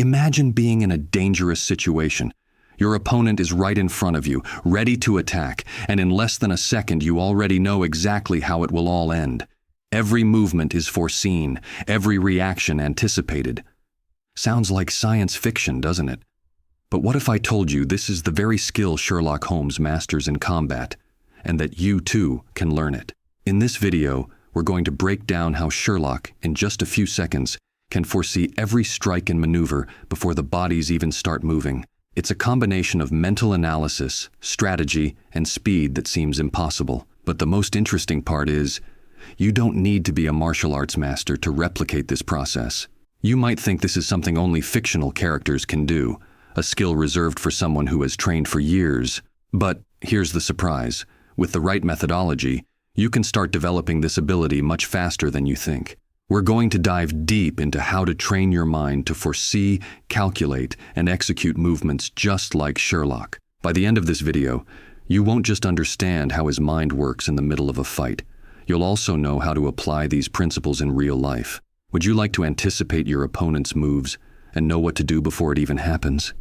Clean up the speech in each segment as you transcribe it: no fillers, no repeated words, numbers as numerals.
Imagine being in a dangerous situation. Your opponent is right in front of you, ready to attack, and in less than a second you already know exactly how it will all end. Every movement is foreseen, every reaction anticipated. Sounds like science fiction, doesn't it? But what if I told you this is the very skill Sherlock Holmes masters in combat, and that you too can learn it? In this video, we're going to break down how Sherlock, in just a few seconds, can foresee every strike and maneuver before the bodies even start moving. It's a combination of mental analysis, strategy, and speed that seems impossible. But the most interesting part is, you don't need to be a martial arts master to replicate this process. You might think this is something only fictional characters can do, a skill reserved for someone who has trained for years. But here's the surprise. With the right methodology, you can start developing this ability much faster than you think. We're going to dive deep into how to train your mind to foresee, calculate, and execute movements just like Sherlock. By the end of this video, you won't just understand how his mind works in the middle of a fight. You'll also know how to apply these principles in real life. Would you like to anticipate your opponent's moves and know what to do before it even happens?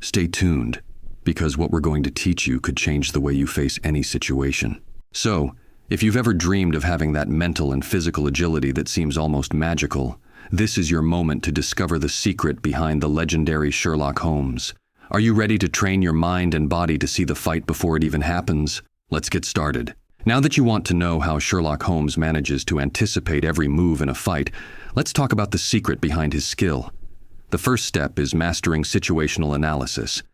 Stay tuned, because what we're going to teach you could change the way you face any situation. So, if you've ever dreamed of having that mental and physical agility that seems almost magical, this is your moment to discover the secret behind the legendary Sherlock Holmes. Are you ready to train your mind and body to see the fight before it even happens? Let's get started. Now that you want to know how Sherlock Holmes manages to anticipate every move in a fight, let's talk about the secret behind his skill. The first step is mastering situational analysis.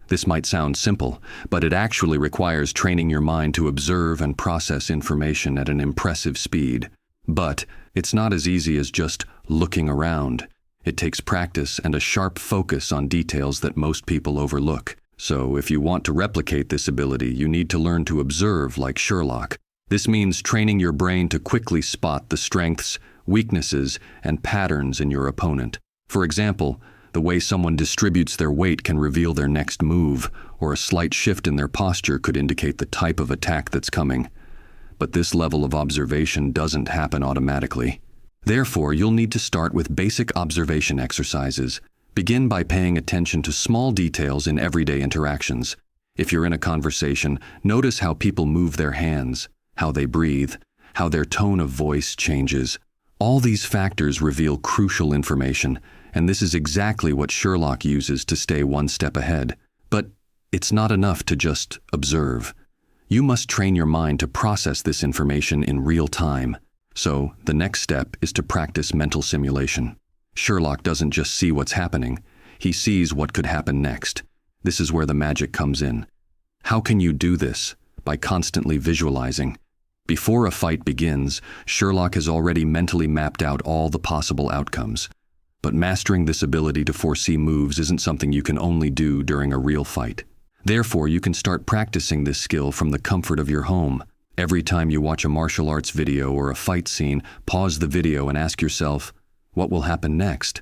This might sound simple, but it actually requires training your mind to observe and process information at an impressive speed. But it's not as easy as just looking around. It takes practice and a sharp focus on details that most people overlook. So if you want to replicate this ability, you need to learn to observe like Sherlock. This means training your brain to quickly spot the strengths, weaknesses, and patterns in your opponent. For example, the way someone distributes their weight can reveal their next move, or a slight shift in their posture could indicate the type of attack that's coming. But this level of observation doesn't happen automatically. Therefore, you'll need to start with basic observation exercises. Begin by paying attention to small details in everyday interactions. If you're in a conversation, notice how people move their hands, how they breathe, how their tone of voice changes. All these factors reveal crucial information, and this is exactly what Sherlock uses to stay one step ahead. But it's not enough to just observe. You must train your mind to process this information in real time. So, the next step is to practice mental simulation. Sherlock doesn't just see what's happening, he sees what could happen next. This is where the magic comes in. How can you do this? By constantly visualizing. Before a fight begins, Sherlock has already mentally mapped out all the possible outcomes. But mastering this ability to foresee moves isn't something you can only do during a real fight. Therefore, you can start practicing this skill from the comfort of your home. Every time you watch a martial arts video or a fight scene, pause the video and ask yourself, what will happen next?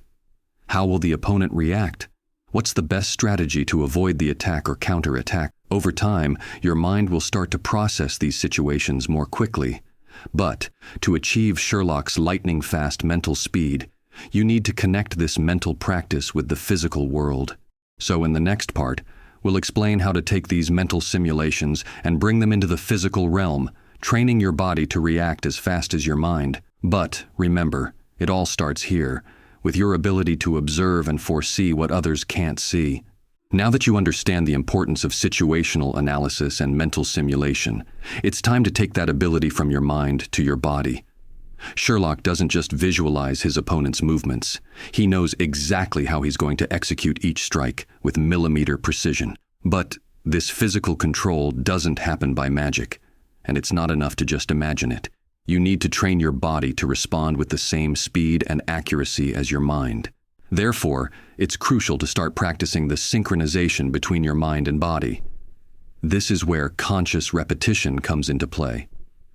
How will the opponent react? What's the best strategy to avoid the attack or counterattack? Over time, your mind will start to process these situations more quickly. But to achieve Sherlock's lightning-fast mental speed, you need to connect this mental practice with the physical world. So in the next part, we'll explain how to take these mental simulations and bring them into the physical realm, training your body to react as fast as your mind. But remember, it all starts here, with your ability to observe and foresee what others can't see. Now that you understand the importance of situational analysis and mental simulation, it's time to take that ability from your mind to your body. Sherlock doesn't just visualize his opponent's movements. He knows exactly how he's going to execute each strike with millimeter precision. But this physical control doesn't happen by magic, and it's not enough to just imagine it. You need to train your body to respond with the same speed and accuracy as your mind. Therefore, it's crucial to start practicing the synchronization between your mind and body. This is where conscious repetition comes into play.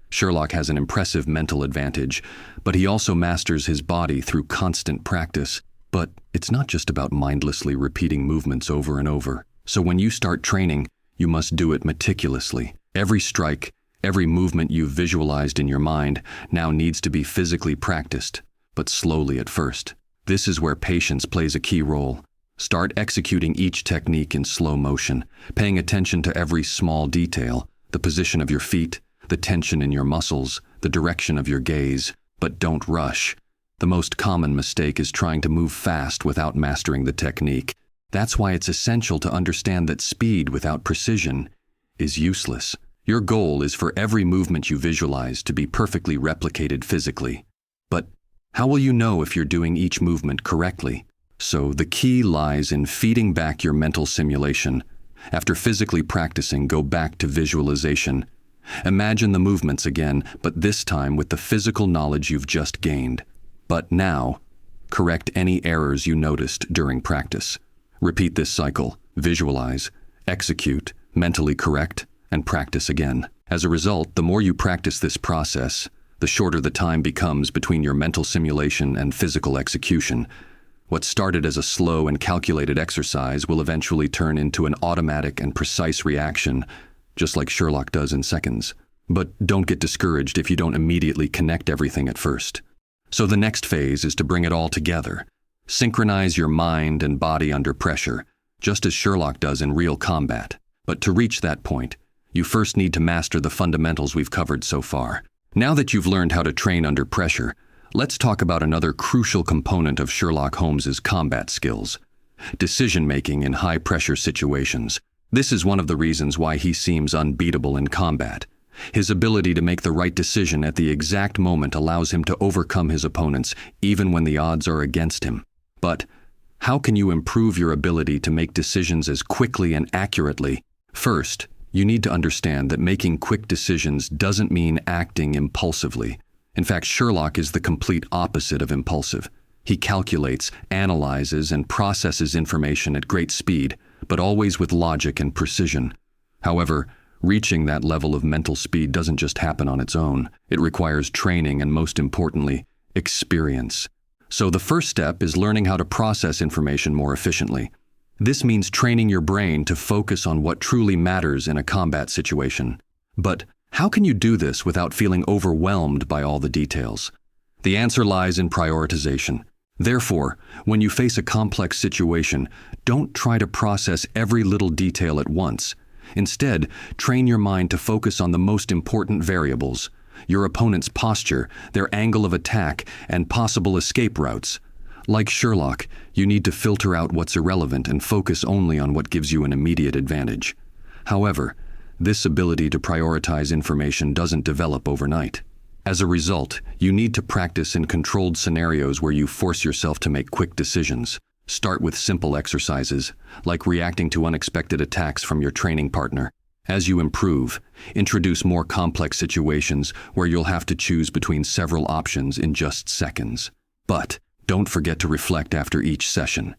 Sherlock has an impressive mental advantage, but he also masters his body through constant practice. But it's not just about mindlessly repeating movements over and over. So when you start training, you must do it meticulously. Every strike, every movement you've visualized in your mind now needs to be physically practiced, but slowly at first. This is where patience plays a key role. Start executing each technique in slow motion, paying attention to every small detail, the position of your feet, the tension in your muscles, the direction of your gaze, but don't rush. The most common mistake is trying to move fast without mastering the technique. That's why it's essential to understand that speed without precision is useless. Your goal is for every movement you visualize to be perfectly replicated physically. But how will you know if you're doing each movement correctly? So the key lies in feeding back your mental simulation. After physically practicing, go back to visualization. Imagine the movements again, but this time with the physical knowledge you've just gained. But now, correct any errors you noticed during practice. Repeat this cycle: visualize, execute, mentally correct, and practice again. As a result, the more you practice this process, the shorter the time becomes between your mental simulation and physical execution. What started as a slow and calculated exercise will eventually turn into an automatic and precise reaction, just like Sherlock does in seconds. But don't get discouraged if you don't immediately connect everything at first. So the next phase is to bring it all together. Synchronize your mind and body under pressure, just as Sherlock does in real combat. But to reach that point, you first need to master the fundamentals we've covered so far. Now that you've learned how to train under pressure, let's talk about another crucial component of Sherlock Holmes's combat skills: decision-making in high-pressure situations. This is one of the reasons why he seems unbeatable in combat. His ability to make the right decision at the exact moment allows him to overcome his opponents, even when the odds are against him. But how can you improve your ability to make decisions as quickly and accurately? First, you need to understand that making quick decisions doesn't mean acting impulsively. In fact, Sherlock is the complete opposite of impulsive. He calculates, analyzes, and processes information at great speed, but always with logic and precision. However, reaching that level of mental speed doesn't just happen on its own. It requires training and, most importantly, experience. So the first step is learning how to process information more efficiently. This means training your brain to focus on what truly matters in a combat situation. But how can you do this without feeling overwhelmed by all the details? The answer lies in prioritization. Therefore, when you face a complex situation, don't try to process every little detail at once. Instead, train your mind to focus on the most important variables: your opponent's posture, their angle of attack, and possible escape routes. Like Sherlock, you need to filter out what's irrelevant and focus only on what gives you an immediate advantage. However, this ability to prioritize information doesn't develop overnight. As a result, you need to practice in controlled scenarios where you force yourself to make quick decisions. Start with simple exercises, like reacting to unexpected attacks from your training partner. As you improve, introduce more complex situations where you'll have to choose between several options in just seconds. But don't forget to reflect after each session.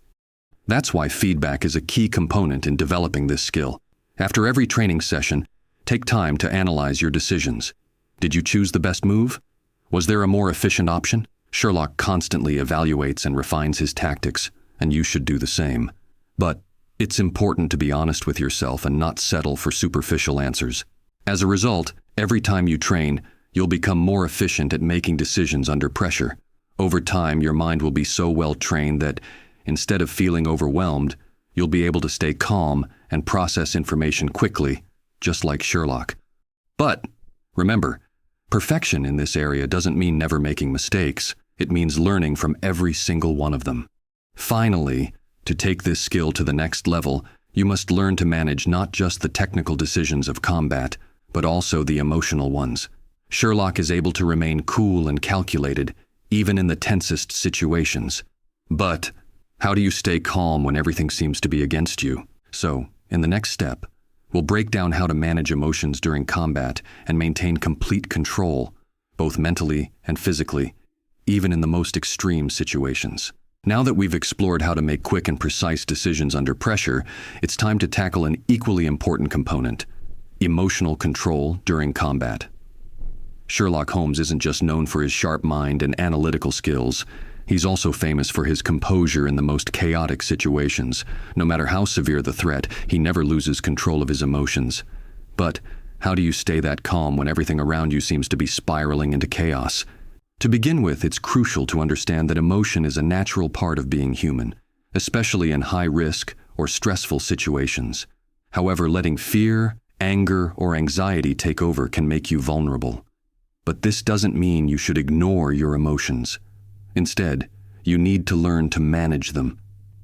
That's why feedback is a key component in developing this skill. After every training session, take time to analyze your decisions. Did you choose the best move? Was there a more efficient option? Sherlock constantly evaluates and refines his tactics, and you should do the same. But it's important to be honest with yourself and not settle for superficial answers. As a result, every time you train, you'll become more efficient at making decisions under pressure. Over time, your mind will be so well trained that, instead of feeling overwhelmed, you'll be able to stay calm and process information quickly, just like Sherlock. But remember, perfection in this area doesn't mean never making mistakes. It means learning from every single one of them. Finally, to take this skill to the next level, you must learn to manage not just the technical decisions of combat, but also the emotional ones. Sherlock is able to remain cool and calculated, even in the tensest situations. But how do you stay calm when everything seems to be against you? So, in the next step, we'll break down how to manage emotions during combat and maintain complete control, both mentally and physically, even in the most extreme situations. Now that we've explored how to make quick and precise decisions under pressure, it's time to tackle an equally important component: emotional control during combat. Sherlock Holmes isn't just known for his sharp mind and analytical skills. He's also famous for his composure in the most chaotic situations. No matter how severe the threat, he never loses control of his emotions. But how do you stay that calm when everything around you seems to be spiraling into chaos? To begin with, it's crucial to understand that emotion is a natural part of being human. especially in high-risk or stressful situations. However, letting fear, anger, or anxiety take over can make you vulnerable. But this doesn't mean you should ignore your emotions. Instead, you need to learn to manage them.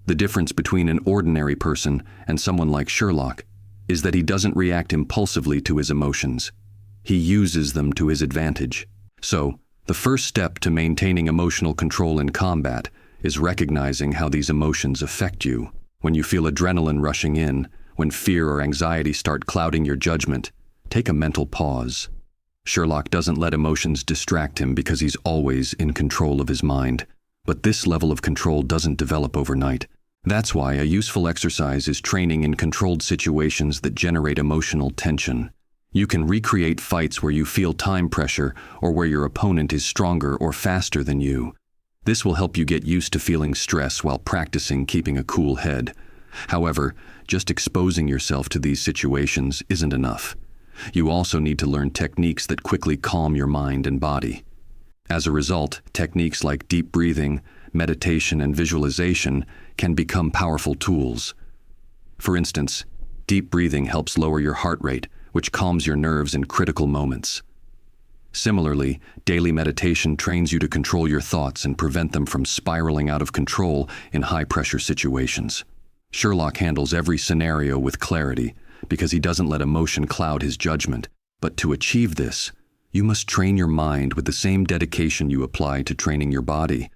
The difference between an ordinary person and someone like Sherlock is that he doesn't react impulsively to his emotions. He uses them to his advantage. So, the first step to maintaining emotional control in combat is recognizing how these emotions affect you. When you feel adrenaline rushing in, when fear or anxiety start clouding your judgment, take a mental pause. Sherlock doesn't let emotions distract him because he's always in control of his mind. But this level of control doesn't develop overnight. That's why a useful exercise is training in controlled situations that generate emotional tension. You can recreate fights where you feel time pressure or where your opponent is stronger or faster than you. This will help you get used to feeling stress while practicing keeping a cool head. However, just exposing yourself to these situations isn't enough. You also need to learn techniques that quickly calm your mind and body. As a result, techniques like deep breathing, meditation, and visualization can become powerful tools. For instance, deep breathing helps lower your heart rate, which calms your nerves in critical moments. Similarly, daily meditation trains you to control your thoughts and prevent them from spiraling out of control in high-pressure situations. Sherlock handles every scenario with clarity because he doesn't let emotion cloud his judgment. But to achieve this, you must train your mind with the same dedication you apply to training your body.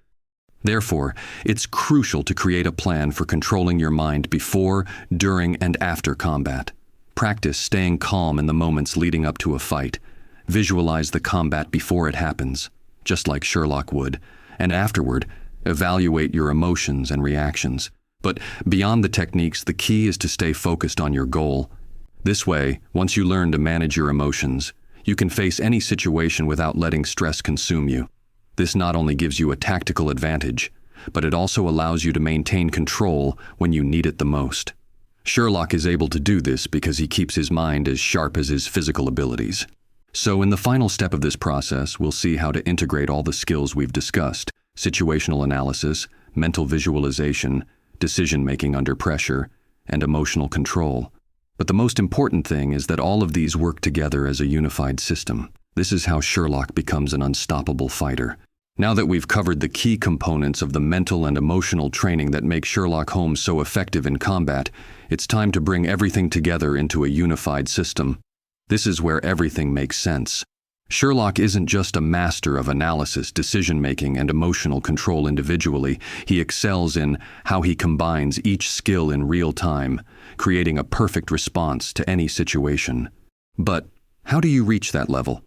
Therefore, it's crucial to create a plan for controlling your mind before, during, and after combat. Practice staying calm in the moments leading up to a fight. Visualize the combat before it happens, just like Sherlock would, and afterward, evaluate your emotions and reactions. But beyond the techniques, the key is to stay focused on your goal. This way, once you learn to manage your emotions, you can face any situation without letting stress consume you. This not only gives you a tactical advantage, but it also allows you to maintain control when you need it the most. Sherlock is able to do this because he keeps his mind as sharp as his physical abilities. So in the final step of this process, we'll see how to integrate all the skills we've discussed: situational analysis, mental visualization, decision-making under pressure, and emotional control. But the most important thing is that all of these work together as a unified system. This is how Sherlock becomes an unstoppable fighter. Now that we've covered the key components of the mental and emotional training that make Sherlock Holmes so effective in combat, it's time to bring everything together into a unified system. This is where everything makes sense. Sherlock isn't just a master of analysis, decision-making, and emotional control individually. He excels in how he combines each skill in real time, creating a perfect response to any situation. But how do you reach that level?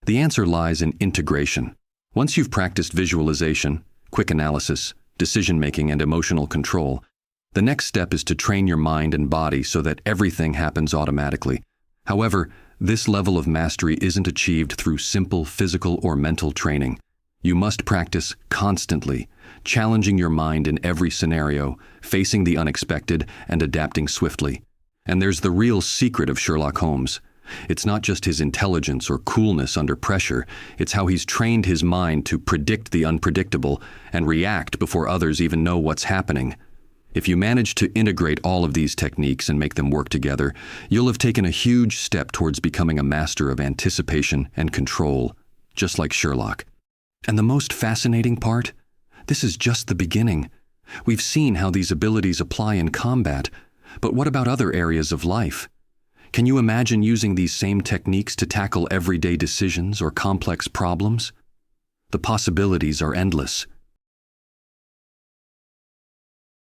The answer lies in integration. Once you've practiced visualization, quick analysis, decision-making, and emotional control, the next step is to train your mind and body so that everything happens automatically. However, this level of mastery isn't achieved through simple physical or mental training. You must practice constantly, challenging your mind in every scenario, facing the unexpected, and adapting swiftly. And there's the real secret of Sherlock Holmes. It's not just his intelligence or coolness under pressure, it's how he's trained his mind to predict the unpredictable and react before others even know what's happening. If you manage to integrate all of these techniques and make them work together, you'll have taken a huge step towards becoming a master of anticipation and control, just like Sherlock. And the most fascinating part? This is just the beginning. We've seen how these abilities apply in combat, but what about other areas of life? Can you imagine using these same techniques to tackle everyday decisions or complex problems? The possibilities are endless.